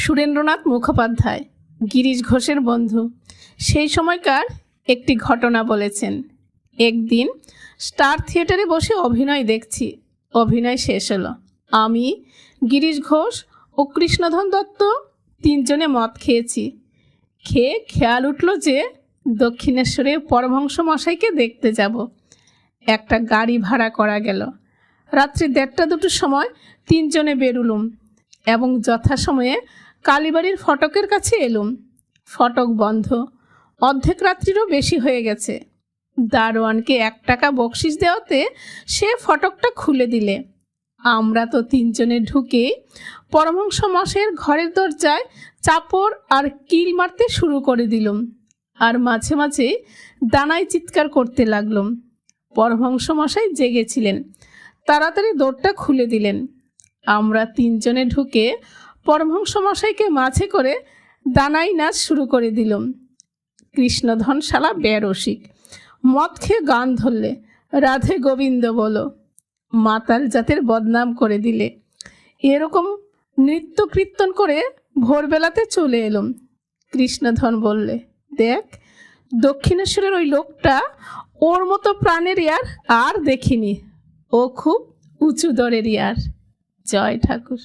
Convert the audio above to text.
সুরেন্দ্রনাথ মুখোপাধ্যায়, গিরিশ ঘোষের বন্ধু, সেই সময়কার একটি ঘটনা বলেছেন। একদিন স্টার থিয়েটারে বসে অভিনয় দেখছি। অভিনয় শেষ হলো। আমি, গিরিশ ঘোষ ও কৃষ্ণধন দত্ত তিনজনে মদ খেয়েছি। খেয়ে খেয়াল উঠল যে দক্ষিণেশ্বরে পরমহংস মশাইকে দেখতে যাব। একটা গাড়ি ভাড়া করা গেল। রাত্রি 1:30-2টোর সময় তিনজনে বেরুলুম এবং যথাসময়ে কালীবাড়ির ফটকের কাছে এলুম। ফটক বন্ধ, অর্ধেক রাত্রিরও বেশি হয়ে গেছে। দারোয়ানকে 1 টাকা বকশিস দেওয়াতে সে ফটকটা খুলে দিলে। আমরা তো তিনজনে ঢুকে পরমহংস মশাইয়ের ঘরের দরজায় চাপড় আর কিল মারতে শুরু করে দিলুম, আর মাঝে মাঝে দানায় চিৎকার করতে লাগলুম। পরমহংস মশাই জেগেছিলেন, তাড়াতাড়ি দরটা খুলে দিলেন। আমরা তিনজনে ঢুকে পরমহংস মশাইকে মাঝে করে দানাই নাচ শুরু করে দিলুম। কৃষ্ণধন শালা বেরসিক, মদ খেয়ে গান ধরলে, রাধে গোবিন্দ বলো, মাতাল জাতের বদনাম করে দিলে। এরকম নৃত্য কীর্তন করে ভোরবেলাতে চলে এলুম। কৃষ্ণধন বললে, দেখ, দক্ষিণেশ্বরের ওই লোকটা, ওর মতো প্রাণের ইয়ার আর দেখিনি। ও খুব উঁচু দরের ইয়ার। জয় ঠাকুর।